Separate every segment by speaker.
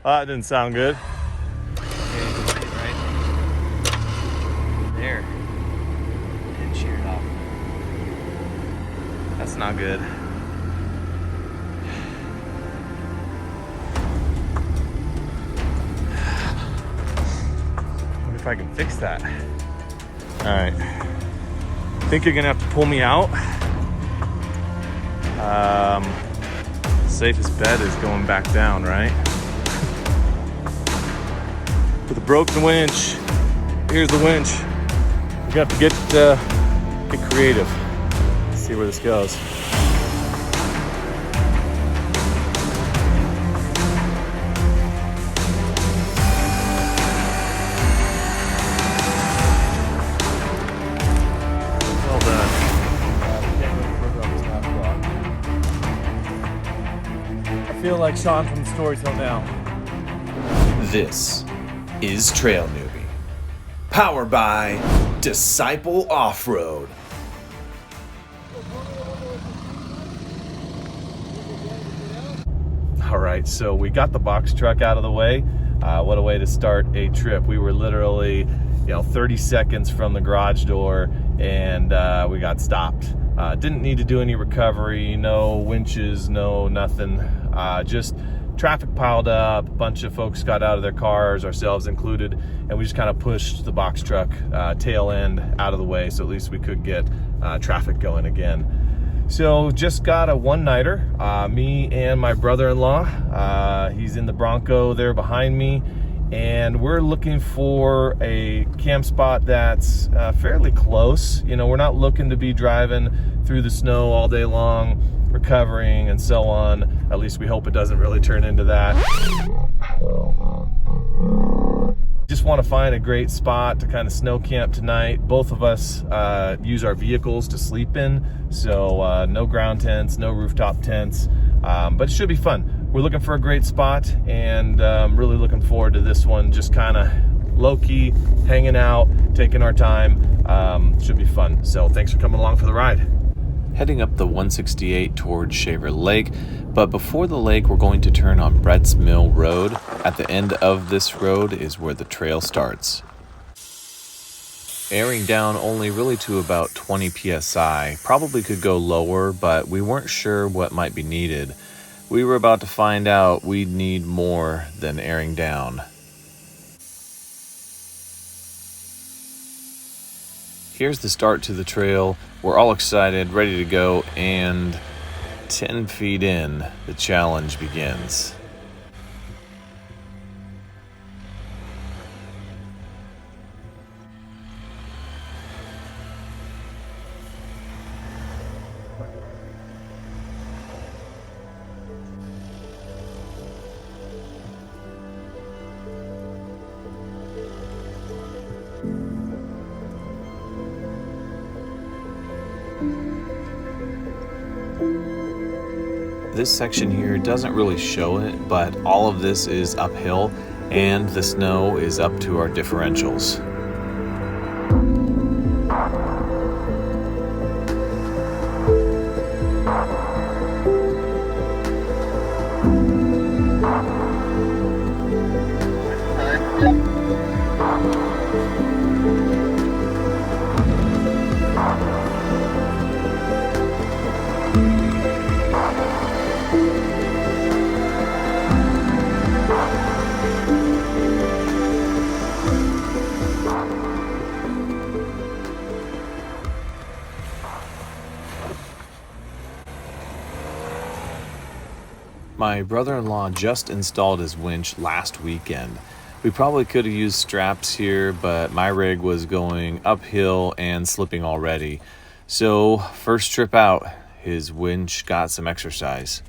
Speaker 1: That didn't sound good.
Speaker 2: Right there. And sheared off.
Speaker 1: That's not good. Wonder if I can fix that. All right. I think you're gonna have to pull me out. Safest bet is going back down, right? With a broken winch. Here's the winch. We're gonna have to get creative. Let's see where this goes. Well done. I feel like Shaun from Storytell now.
Speaker 3: This is Trail Newbie, powered by Disciple Off-Road.
Speaker 1: All right, so we got the box truck out of the way. What a way to start a trip. We were literally 30 seconds from the garage door, and we got stopped. Didn't need to do any recovery, no winches, no nothing. Just traffic piled up, a bunch of folks got out of their cars, ourselves included, and we just kind of pushed the box truck tail end out of the way, so at least we could get traffic going again. So just got a one-nighter, me and my brother-in-law. He's in the Bronco there behind me, and we're looking for a camp spot that's fairly close. We're not looking to be driving through the snow all day long, recovering and so on. At least we hope it doesn't really turn into that. Just want to find a great spot to kind of snow camp tonight. Both of us use our vehicles to sleep in, so no ground tents, no rooftop tents, but it should be fun. We're looking for a great spot, and really looking forward to this one. Just kind of low-key, hanging out, taking our time. Should be fun. So thanks for coming along for the ride.
Speaker 3: Heading up the 168 towards Shaver Lake, but before the lake we're going to turn on Brett's Mill Road. At the end of this road is where the trail starts. Airing down only really to about 20 psi, probably could go lower, but we weren't sure what might be needed. We were about to find out we'd need more than airing down. Here's the start to the trail. We're all excited, ready to go, and 10 feet in, the challenge begins. This section here doesn't really show it, but all of this is uphill and the snow is up to our differentials. My brother-in-law just installed his winch last weekend. We probably could have used straps here, but my rig was going uphill and slipping already. So, first trip out, his winch got some exercise.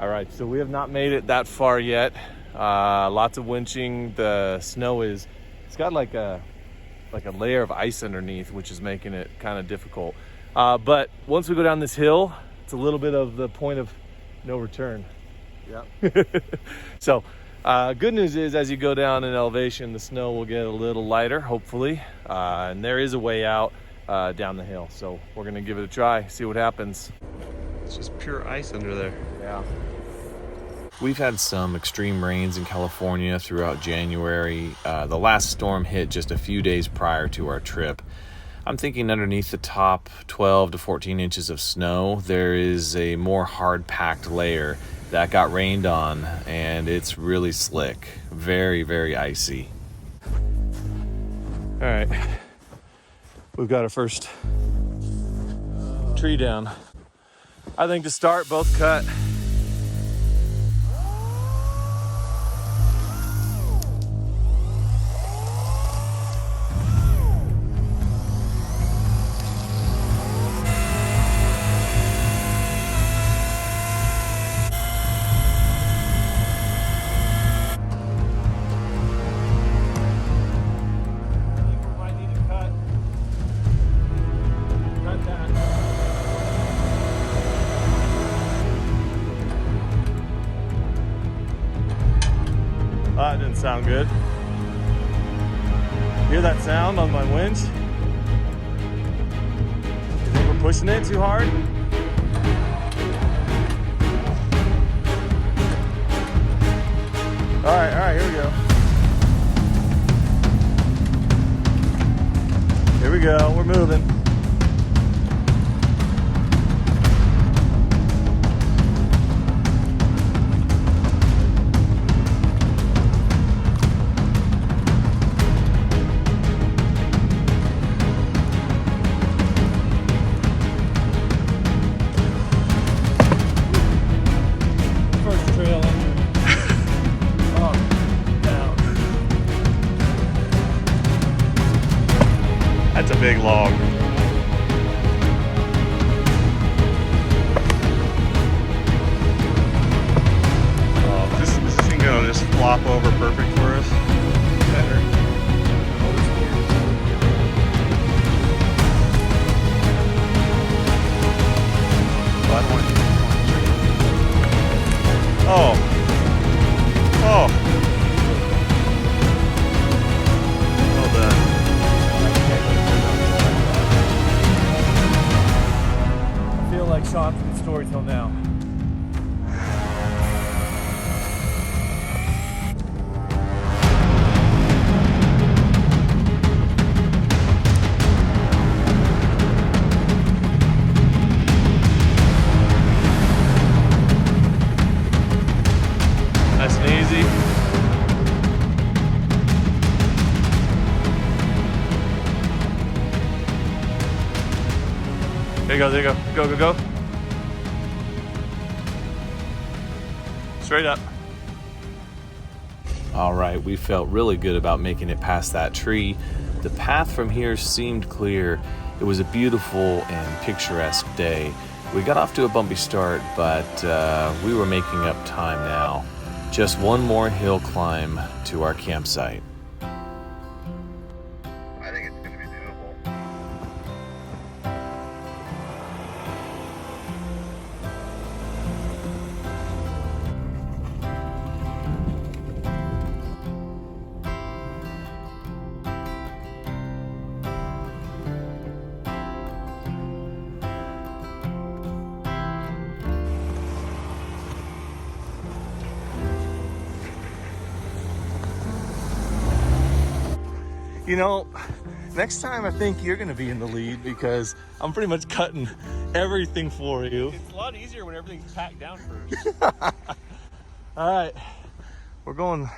Speaker 1: All right, so we have not made it that far yet. Lots of winching. The snow it's got like a layer of ice underneath, which is making it kind of difficult. But once we go down this hill, it's a little bit of the point of no return. Yep. So good news is, as you go down in elevation, the snow will get a little lighter, hopefully. And there is a way out down the hill. So we're gonna give it a try, see what happens.
Speaker 2: It's just pure ice under there.
Speaker 1: Yeah.
Speaker 3: We've had some extreme rains in California throughout January. The last storm hit just a few days prior to our trip. I'm thinking underneath the top 12 to 14 inches of snow, there is a more hard-packed layer that got rained on, and it's really slick. Very, very icy.
Speaker 1: All right. We've got our first tree down. I think to start, both cut. That didn't sound good. Hear that sound on my winch? You think we're pushing it too hard? All right, here we go. Here we go, we're moving.
Speaker 2: That's a big log. This thing gonna just flop over perfect for us. Better. Oh. Oh. Well done.
Speaker 1: I feel like Shaun from Storytell now. Nice and easy. There you go, there you go. Go, go, go. Straight up.
Speaker 3: All right, we felt really good about making it past that tree. The path from here seemed clear. It was a beautiful and picturesque day. We got off to a bumpy start, but we were making up time now. Just one more hill climb to our campsite.
Speaker 2: I think it's gonna be doable.
Speaker 1: You know, next time I think you're gonna be in the lead because I'm pretty much cutting everything for you.
Speaker 2: It's a lot easier when everything's packed down first.
Speaker 1: All right, we're going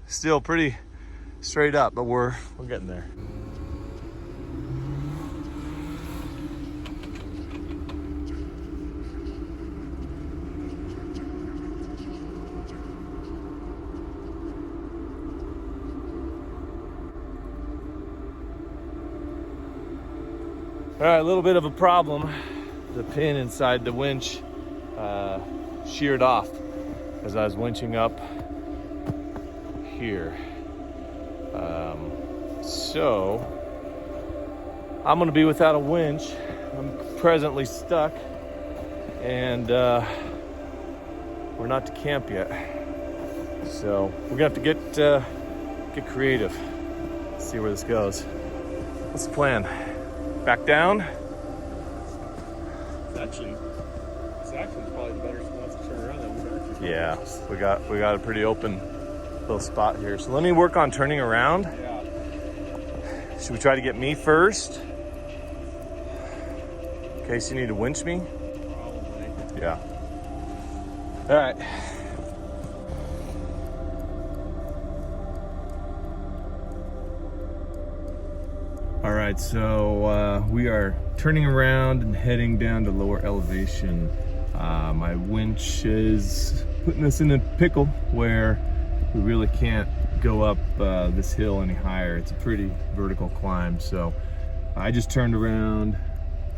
Speaker 1: still pretty straight up, but we're getting there. All right, a little bit of a problem. The pin inside the winch sheared off as I was winching up here. So I'm gonna be without a winch. I'm presently stuck, and we're not to camp yet. So we're gonna have to get creative. See where this goes. What's the plan? Back down?
Speaker 2: It's actually probably the better spot to turn around than we've actually.
Speaker 1: Yeah, we got a pretty open little spot here. So let me work on turning around.
Speaker 2: Yeah.
Speaker 1: Should we try to get me first? In case you need to winch me?
Speaker 2: Probably.
Speaker 1: Yeah. All right. All right, so we are turning around and heading down to lower elevation. My winch is putting us in a pickle where we really can't go up this hill any higher. It's a pretty vertical climb, so I just turned around.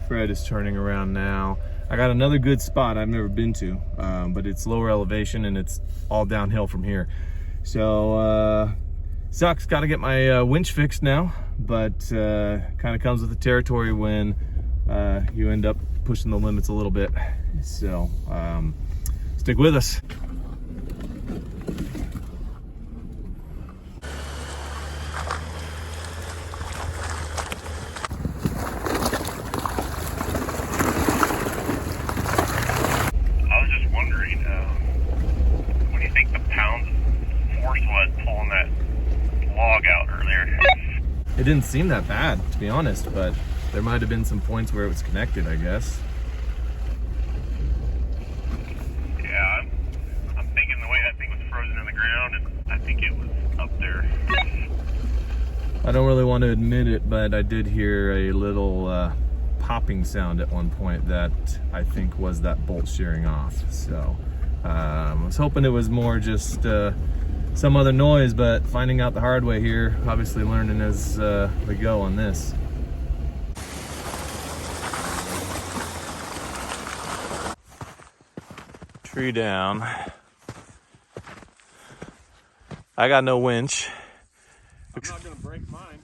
Speaker 1: Fred is turning around now. I got another good spot I've never been to, but it's lower elevation and it's all downhill from here. So sucks, got to get my winch fixed now, but kind of comes with the territory when you end up pushing the limits a little bit. So stick with us. It didn't seem that bad, to be honest, but there might have been some points where it was connected, I guess.
Speaker 4: Yeah, I'm thinking the way that thing was frozen in the ground, and I think it was up there.
Speaker 1: I don't really want to admit it, but I did hear a little popping sound at one point that I think was that bolt shearing off. So I was hoping it was more just some other noise, but finding out the hard way here, obviously learning as we go on this. Tree down. I got no winch.
Speaker 2: I'm not gonna break mine.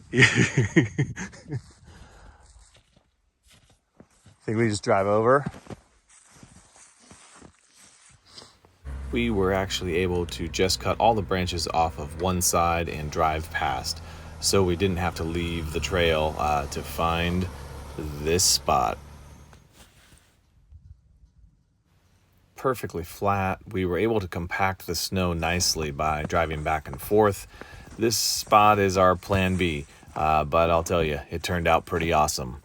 Speaker 1: Think we just drive over?
Speaker 3: We were actually able to just cut all the branches off of one side and drive past, so we didn't have to leave the trail to find this spot. Perfectly flat. We were able to compact the snow nicely by driving back and forth. This spot is our plan B, but I'll tell you, it turned out pretty awesome.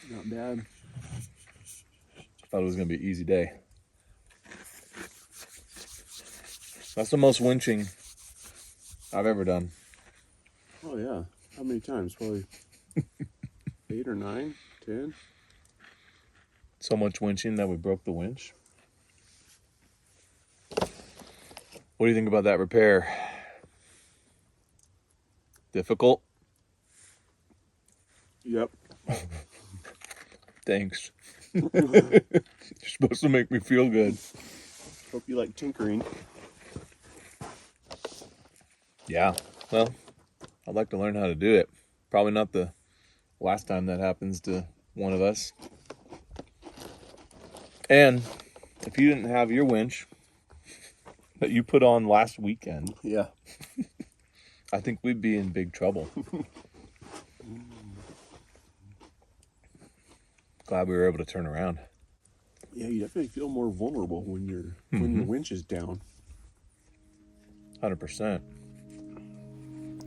Speaker 2: Not bad.
Speaker 1: Thought it was gonna be an easy day. That's the most winching I've ever done.
Speaker 2: Oh yeah. How many times? Probably 8 or 9, 10.
Speaker 1: So much winching that we broke the winch. What do you think about that repair? Difficult?
Speaker 2: Yep.
Speaker 1: Thanks. You're supposed to make me feel good.
Speaker 2: Hope you like tinkering.
Speaker 1: Yeah, well, I'd like to learn how to do it. Probably not the last time that happens to one of us. And if you didn't have your winch that you put on last weekend,
Speaker 2: Yeah.
Speaker 1: I think we'd be in big trouble. Glad we were able to turn around.
Speaker 2: Yeah, you definitely feel more vulnerable when when your winch is down.
Speaker 1: 100%.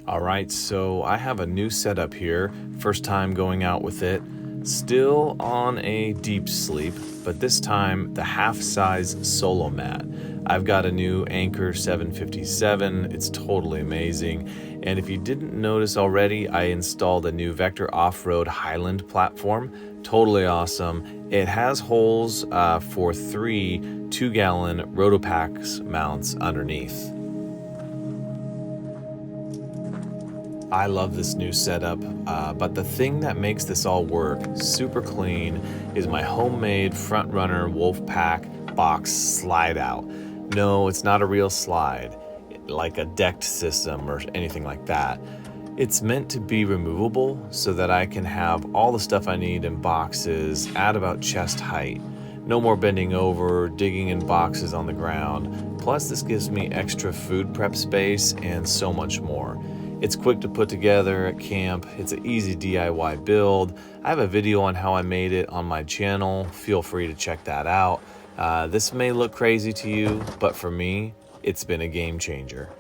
Speaker 3: All right, so I have a new setup here. First time going out with it. Still on a deep sleep, but this time the half-size solo mat. I've got a new Anchor 757. It's totally amazing. And if you didn't notice already, I installed a new Vector Off-Road Highland platform. Totally awesome. It has holes for 3 2-gallon Rotopax mounts underneath. I love this new setup, but the thing that makes this all work super clean is my homemade Front Runner Wolfpack box slide out. No, it's not a real slide, like a decked system or anything like that. It's meant to be removable so that I can have all the stuff I need in boxes at about chest height. No more bending over, digging in boxes on the ground. Plus, this gives me extra food prep space and so much more. It's quick to put together at camp. It's an easy DIY build. I have a video on how I made it on my channel. Feel free to check that out. This may look crazy to you, but for me, it's been a game changer.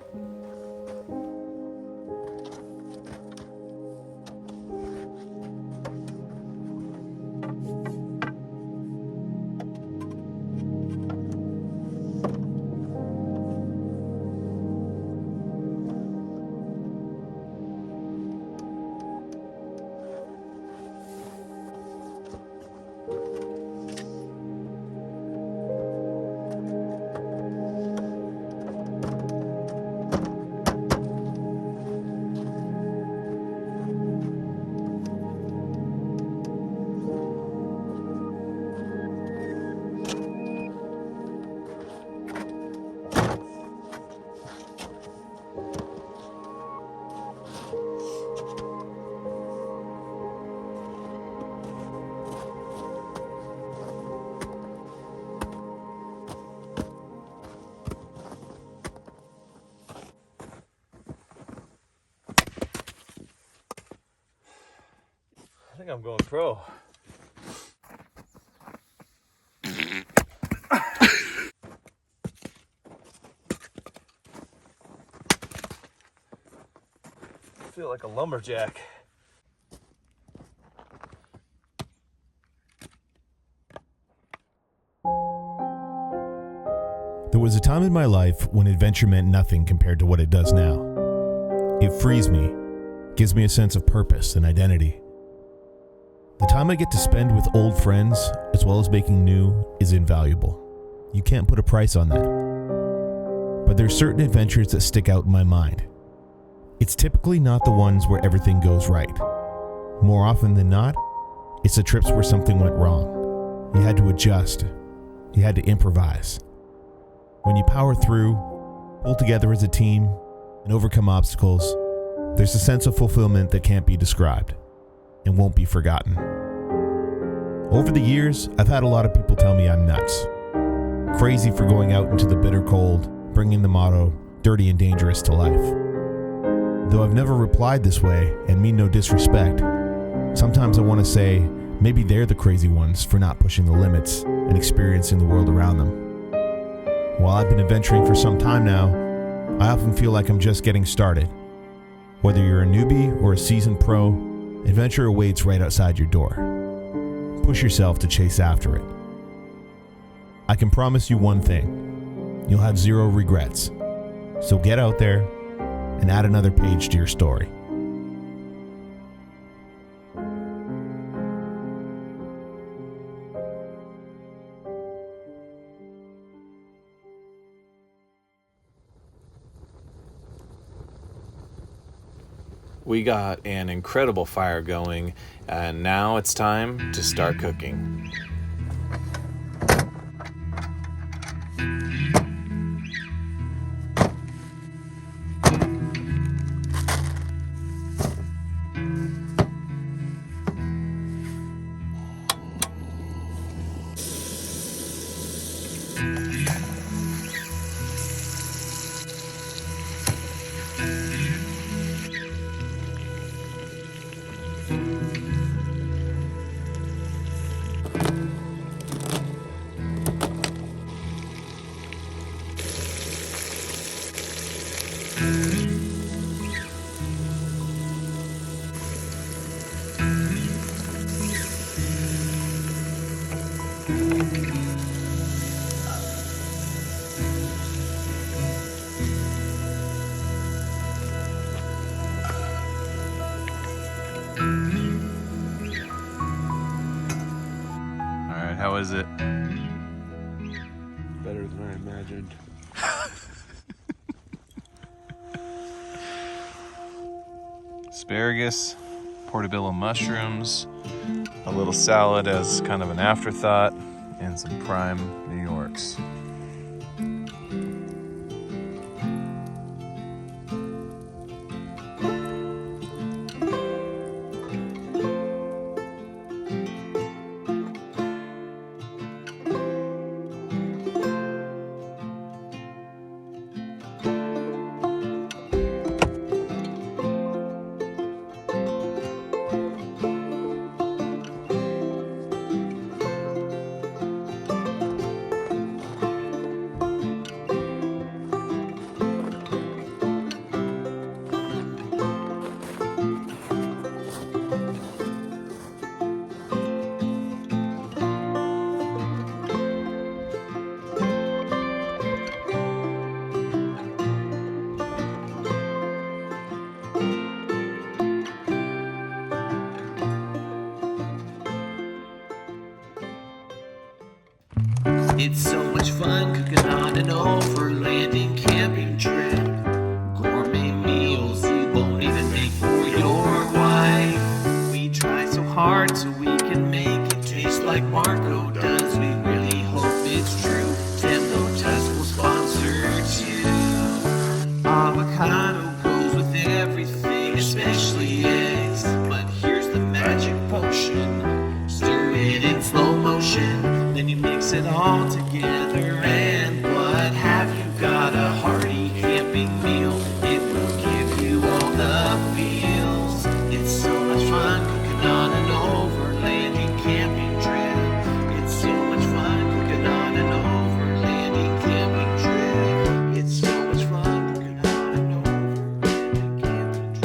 Speaker 1: I think I'm going pro. I feel like a lumberjack.
Speaker 5: There was a time in my life when adventure meant nothing compared to what it does now. It frees me, gives me a sense of purpose and identity. The time I get to spend with old friends, as well as making new, is invaluable. You can't put a price on that. But there's certain adventures that stick out in my mind. It's typically not the ones where everything goes right. More often than not, it's the trips where something went wrong. You had to adjust. You had to improvise. When you power through, pull together as a team, and overcome obstacles, there's a sense of fulfillment that can't be described and won't be forgotten. Over the years, I've had a lot of people tell me I'm nuts. Crazy for going out into the bitter cold, bringing the motto, dirty and dangerous to life. Though I've never replied this way and mean no disrespect, sometimes I want to say maybe they're the crazy ones for not pushing the limits and experiencing the world around them. While I've been adventuring for some time now, I often feel like I'm just getting started. Whether you're a newbie or a seasoned pro, adventure awaits right outside your door. Push yourself to chase after it. I can promise you one thing. You'll have zero regrets. So get out there and add another page to your story.
Speaker 3: We got an incredible fire going, and now it's time to start cooking.
Speaker 1: Alright, how is it?
Speaker 2: Better than I imagined.
Speaker 1: Asparagus, portobello mushrooms, a little salad as kind of an afterthought,
Speaker 3: and some prime New Yorks.
Speaker 6: It's so much fun cooking on an overlanding camping trip. Gourmet meals you won't even make for your wife. We try so hard so we can make it taste like Marco does. We really hope it's true. Tempo Test will sponsor too. Avocado goes with everything, especially eggs. But here's the magic potion. Stir it in slow motion. Then you mix it all together, and what have you got? A hearty camping meal. It will give you all the feels. It's so much fun cooking on an overlanding camping trip. It's so much fun cooking on an overlanding camping trip. It's so much fun cooking on an overlanding camping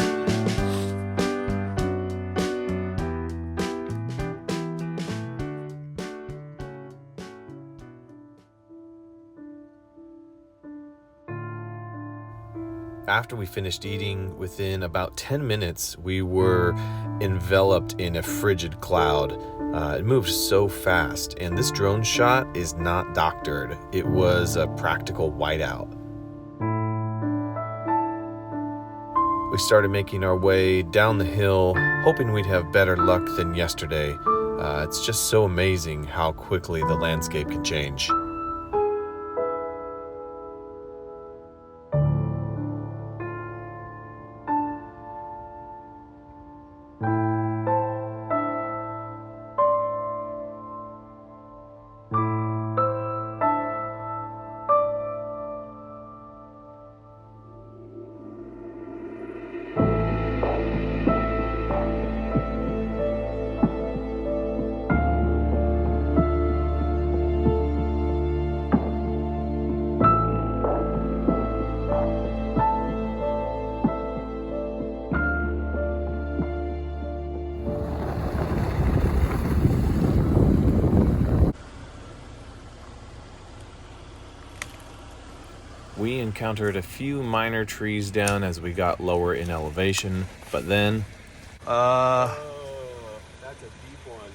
Speaker 3: After we finished eating, within about 10 minutes, we were enveloped in a frigid cloud. It moved so fast, and this drone shot is not doctored. It was a practical whiteout. We started making our way down the hill, hoping we'd have better luck than yesterday. It's just so amazing how quickly the landscape can change. We encountered a few minor trees down as we got lower in elevation, but then...
Speaker 1: That's a deep one.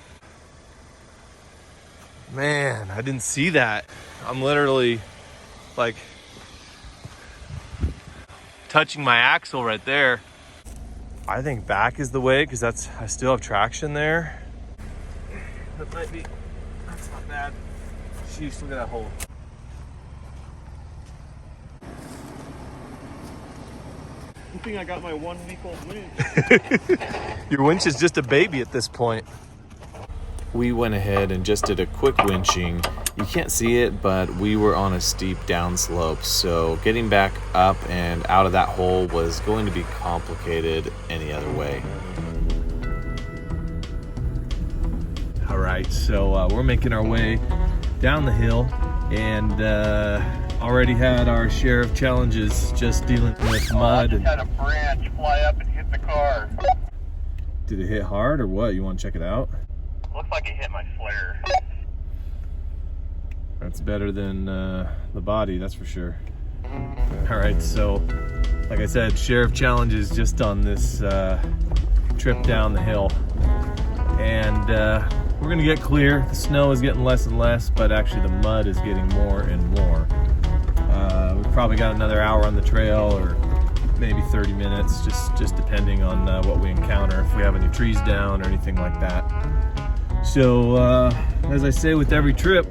Speaker 1: Man, I didn't see that. I'm literally, like, touching my axle right there. I think back is the way, because I still have traction there. That might be, that's not bad. Jeez, look at that hole.
Speaker 2: Good thing I got my 1 week old winch.
Speaker 1: Your winch is just a baby at this point.
Speaker 3: We went ahead and just did a quick winching. You can't see it, but we were on a steep downslope, so getting back up and out of that hole was going to be complicated any other way.
Speaker 1: All right, so we're making our way down the hill, and already had our share of challenges just dealing with mud.
Speaker 4: I just had a branch fly up and hit the car.
Speaker 1: Did it hit hard or what? You want to check it out?
Speaker 4: Looks like it hit my flare.
Speaker 1: That's better than the body, that's for sure. All right, so like I said, share of challenges just on this trip down the hill. And we're gonna get clear. The snow is getting less and less, but actually the mud is getting more and more. We've probably got another hour on the trail, or maybe 30 minutes, just depending on what we encounter, if we have any trees down or anything like that. So as I say with every trip,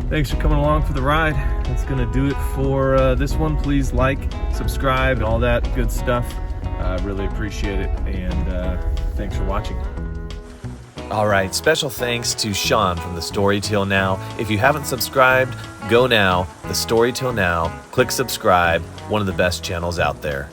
Speaker 1: thanks for coming along for the ride. That's gonna do it for this one. Please like, subscribe, and all that good stuff. Really appreciate it, and thanks for watching.
Speaker 3: All right, special thanks to Shaun from The Story Till Now. If you haven't subscribed, go now. The Story Till Now. Click subscribe. One of the best channels out there.